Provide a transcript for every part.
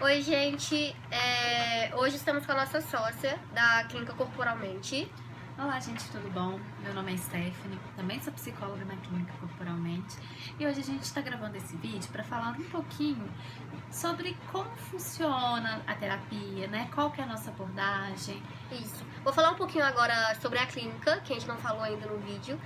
Oi, gente. Hoje estamos com a nossa sócia da Clínica Corporalmente. Olá, gente, tudo bom? Meu nome é Stephanie, também sou psicóloga na Clínica Corporalmente e hoje a gente está gravando esse vídeo para falar um pouquinho sobre como funciona a terapia, né? Qual que é a nossa abordagem. Isso. Vou falar um pouquinho agora sobre a clínica, que a gente não falou ainda no vídeo.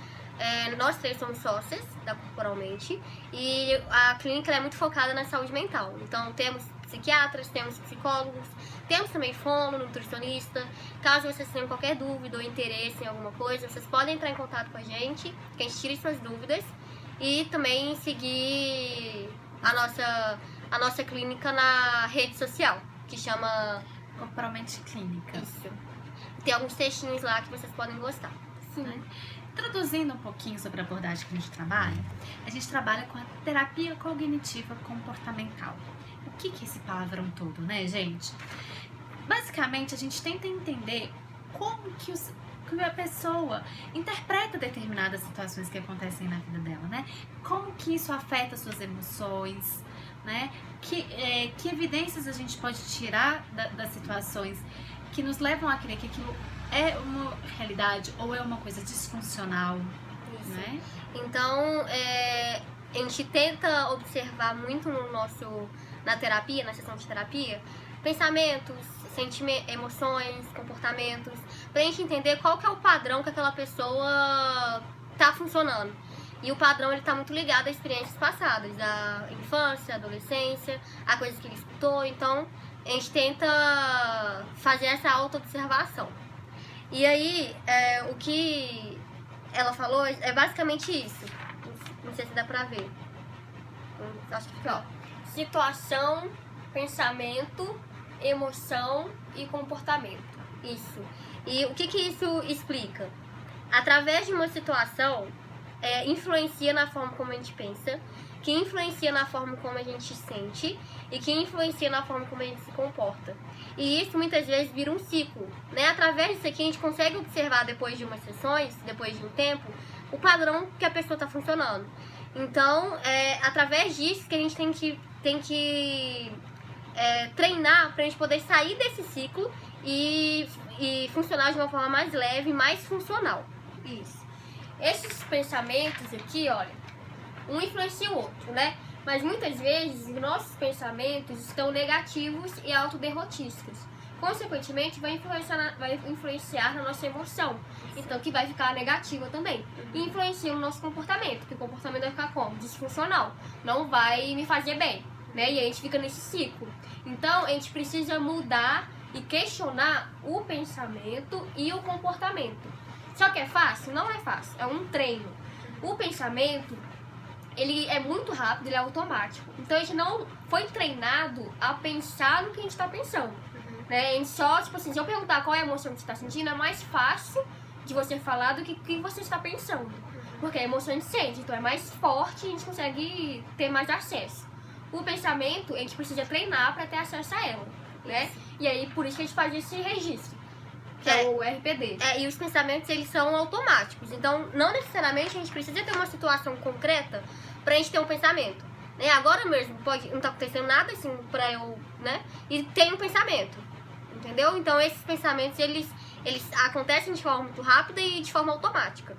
Nós três somos sócias da Corporalmente e a clínica é muito focada na saúde mental. Então, temos psiquiatras, temos psicólogos, temos também fono, nutricionista. Caso vocês tenham qualquer dúvida ou interesse em alguma coisa, vocês podem entrar em contato com a gente, que a gente tire suas dúvidas. E também seguir a nossa clínica na rede social, que chama Corporalmente Clínica. Isso. Tem alguns textinhos lá que vocês podem gostar. Sim. Né? Introduzindo um pouquinho sobre a abordagem que a gente trabalha com a terapia cognitiva comportamental. O que é esse palavrão todo, né, gente? Basicamente, a gente tenta entender como que a pessoa interpreta determinadas situações que acontecem na vida dela, né? Como que isso afeta suas emoções, né? Que evidências a gente pode tirar das situações que nos levam a crer que aquilo é uma realidade ou é uma coisa disfuncional, Isso. né? Então, a gente tenta observar muito na terapia, na sessão de terapia, pensamentos, emoções, comportamentos, pra gente entender qual que é o padrão que aquela pessoa tá funcionando. E o padrão, ele tá muito ligado a experiências passadas, à infância, à adolescência, a coisas que ele escutou. Então, a gente tenta fazer essa auto-observação. E aí, o que ela falou é basicamente isso. Não sei se dá pra ver. Acho que fica, ó. Situação, pensamento, emoção e comportamento. Isso. E o que isso explica? Através de uma situação, influencia na forma como a gente pensa, que influencia na forma como a gente sente e que influencia na forma como a gente se comporta. E isso muitas vezes vira um ciclo, né? Através disso aqui a gente consegue observar depois de umas sessões, depois de um tempo, o padrão que a pessoa está funcionando. Então, através disso que a gente tem que treinar para a gente poder sair desse ciclo e funcionar de uma forma mais leve, mais funcional. Isso. Esses pensamentos aqui, olha, um influencia o outro, né? Mas muitas vezes nossos pensamentos estão negativos e autoderrotistas. Consequentemente, vai influenciar na nossa emoção. Então, que vai ficar negativa também. E influencia no nosso comportamento, que o comportamento vai ficar como? Disfuncional. Não vai me fazer bem, né? E a gente fica nesse ciclo. Então, a gente precisa mudar e questionar o pensamento e o comportamento. Só que é fácil? Não é fácil. É um treino. O pensamento, ele é muito rápido, ele é automático. Então, a gente não foi treinado a pensar no que a gente está pensando. Né? A gente só, tipo assim, se eu perguntar qual é a emoção que você está sentindo, é mais fácil de você falar do que o que você está pensando. Porque a emoção a gente sente, então é mais forte e a gente consegue ter mais acesso. O pensamento, a gente precisa treinar para ter acesso a ela, né? E aí, por isso que a gente faz esse registro, que é o RPD. E os pensamentos, eles são automáticos. Então, não necessariamente a gente precisa ter uma situação concreta pra gente ter um pensamento. Né? Agora mesmo, não tá acontecendo nada assim pra eu, né? E tem um pensamento, entendeu? Então, esses pensamentos, eles acontecem de forma muito rápida e de forma automática.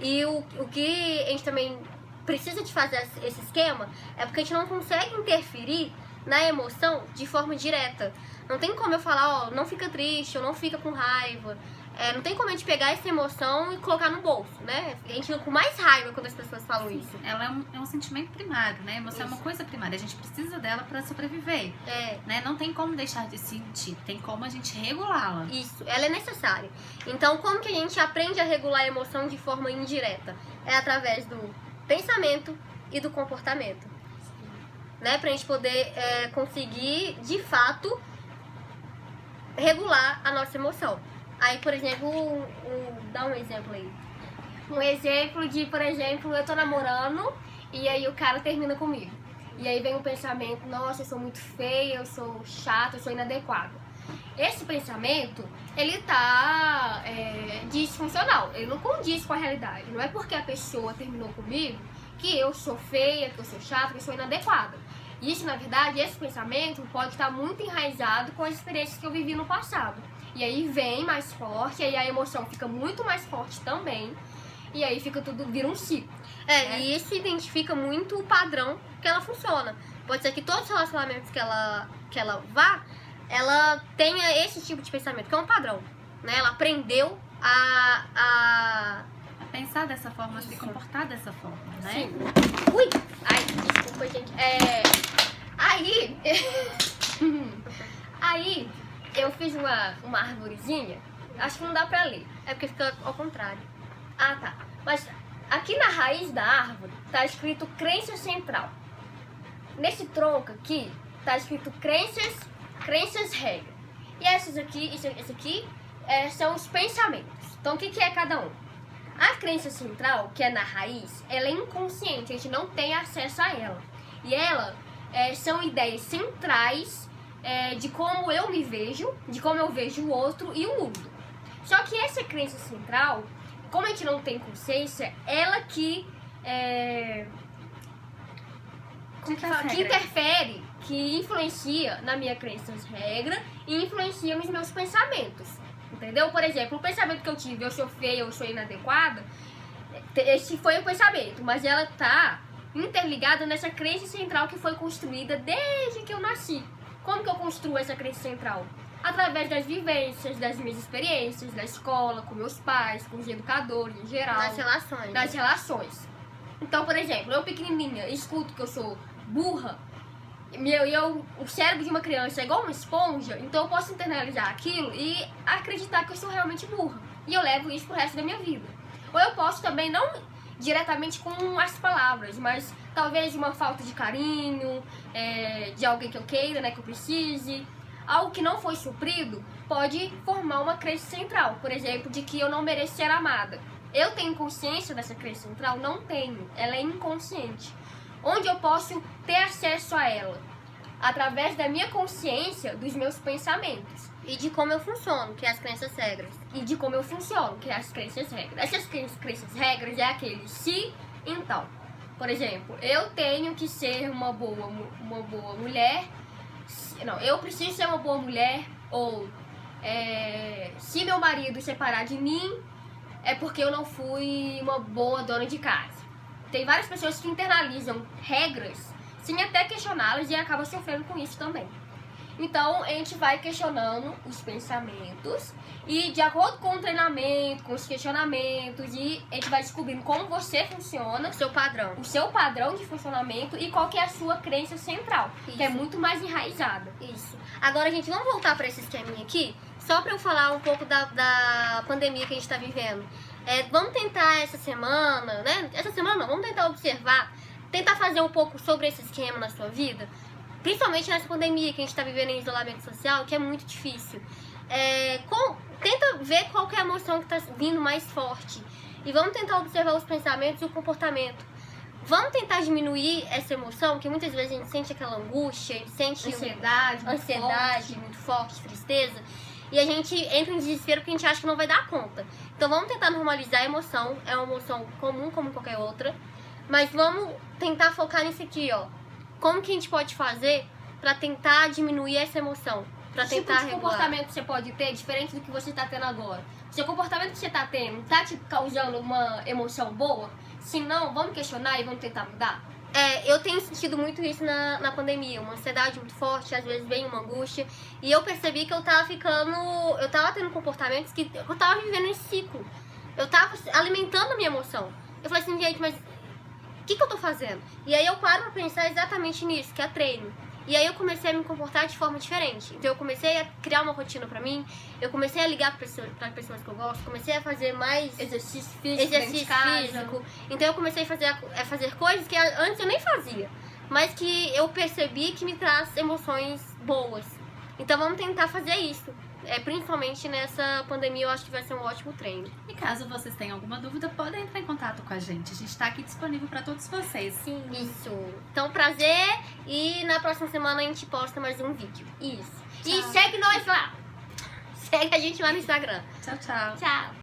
E o que a gente também precisa de fazer esse esquema é porque a gente não consegue interferir na emoção de forma direta. Não tem como eu falar, ó, não fica triste, ou não fica com raiva. Não tem como a gente pegar essa emoção e colocar no bolso, né? A gente fica com mais raiva quando as pessoas falam isso. Ela é um sentimento primário, né? A emoção é uma coisa primária, a gente precisa dela para sobreviver. Né? Não tem como deixar de sentir, tem como a gente regulá-la. Isso, ela é necessária. Então, como que a gente aprende a regular a emoção de forma indireta? É através do pensamento e do comportamento. Né? Pra gente poder conseguir, de fato, regular a nossa emoção. Aí, por exemplo, dá um exemplo aí. Um exemplo de, por exemplo, eu tô namorando e aí o cara termina comigo. E aí vem um pensamento, nossa, eu sou muito feia, eu sou chata, eu sou inadequada. Esse pensamento, ele tá disfuncional, ele não condiz com a realidade. Não é porque a pessoa terminou comigo que eu sou feia, que eu sou chata, que eu sou inadequada. Isso, na verdade, esse pensamento pode estar muito enraizado com as experiências que eu vivi no passado. E aí vem mais forte, aí a emoção fica muito mais forte também. E aí fica tudo, vira um ciclo. E isso identifica muito o padrão que ela funciona. Pode ser que todos os relacionamentos que ela vá, ela tenha esse tipo de pensamento, que é um padrão, né? Ela aprendeu a pensar dessa forma, se comportar dessa forma, né? Sim. Ui! Ai, desculpa, gente. Aí, eu fiz uma arvorezinha. Acho que não dá pra ler. É porque fica ao contrário. Ah, tá. Mas aqui na raiz da árvore tá escrito crença central. Nesse tronco aqui tá escrito crenças regra. E essas aqui, esse aqui são os pensamentos. Então o que é cada um? A crença central, que é na raiz, ela é inconsciente, a gente não tem acesso a ela. E ela são ideias centrais de como eu me vejo, de como eu vejo o outro e o mundo. Só que essa crença central, como a gente não tem consciência, ela que interfere, que influencia na minha crença regra e influencia nos meus pensamentos. Entendeu? Por exemplo, o pensamento que eu tive, eu sou feia, eu sou inadequada, esse foi o pensamento, mas ela tá interligada nessa crença central que foi construída desde que eu nasci. Como que eu construo essa crença central? Através das vivências, das minhas experiências, da escola, com meus pais, com os educadores em geral. Das relações. Então, por exemplo, eu pequenininha escuto que eu sou burra, o cérebro de uma criança é igual uma esponja, então eu posso internalizar aquilo e acreditar que eu sou realmente burra. E eu levo isso pro resto da minha vida. Ou eu posso também, não diretamente com as palavras, mas talvez uma falta de carinho, de alguém que eu queira, né, que eu precise. Algo que não foi suprido pode formar uma crença central, por exemplo, de que eu não mereço ser amada. Eu tenho consciência dessa crença central? Não tenho. Ela é inconsciente. Onde eu posso ter acesso a ela? Através da minha consciência dos meus pensamentos. E de como eu funciono, que é as crenças regras. E de como eu funciono, que é as crenças regras. Essas crenças regras é aquele se, então. Por exemplo, eu tenho que ser uma boa mulher. Não, eu preciso ser uma boa mulher. Ou se meu marido separar de mim, é porque eu não fui uma boa dona de casa. Tem várias pessoas que internalizam regras sem até questioná-las e acabam sofrendo com isso também. Então, a gente vai questionando os pensamentos e de acordo com o treinamento, com os questionamentos, e a gente vai descobrindo como você funciona, O seu padrão de funcionamento e qual que é a sua crença central, Isso. que é muito mais enraizada. Isso. Agora, gente, vamos voltar para esse esqueminha aqui, só para eu falar um pouco da pandemia que a gente está vivendo. Vamos tentar essa semana, né? Essa semana não, vamos tentar observar, tentar fazer um pouco sobre esse esquema na sua vida, principalmente nessa pandemia que a gente está vivendo em isolamento social, que é muito difícil. Tenta ver qual que é a emoção que está vindo mais forte e vamos tentar observar os pensamentos e o comportamento. Vamos tentar diminuir essa emoção, que muitas vezes a gente sente aquela angústia, a gente sente ansiedade muito forte, tristeza. E a gente entra em desespero porque a gente acha que não vai dar conta. Então vamos tentar normalizar a emoção. É uma emoção comum como qualquer outra. Mas vamos tentar focar nisso aqui, ó. Como que a gente pode fazer pra tentar diminuir essa emoção? Pra tentar tipo de comportamento que você pode ter diferente do que você tá tendo agora? Se o comportamento que você tá tendo tá te causando uma emoção boa? Se não, vamos questionar e vamos tentar mudar? Eu tenho sentido muito isso na pandemia, uma ansiedade muito forte, às vezes vem uma angústia, e eu percebi que eu tava tendo comportamentos que eu tava vivendo esse ciclo, eu tava alimentando a minha emoção. Eu falei assim, gente, mas o que eu tô fazendo? E aí eu paro pra pensar exatamente nisso, que é treino. E aí eu comecei a me comportar de forma diferente. Então eu comecei a criar uma rotina pra mim, eu comecei a ligar pra pessoas que eu gosto, comecei a fazer mais exercício físico. Então eu comecei a fazer coisas que antes eu nem fazia, mas que eu percebi que me traz emoções boas. Então vamos tentar fazer isso. Principalmente nessa pandemia, eu acho que vai ser um ótimo treino. E caso vocês tenham alguma dúvida, podem entrar em contato com a gente. A gente está aqui disponível para todos vocês. Sim. Isso. Então, prazer. E na próxima semana a gente posta mais um vídeo. Isso. Tchau. E segue nós lá. Segue a gente lá no Instagram. Tchau, tchau. Tchau.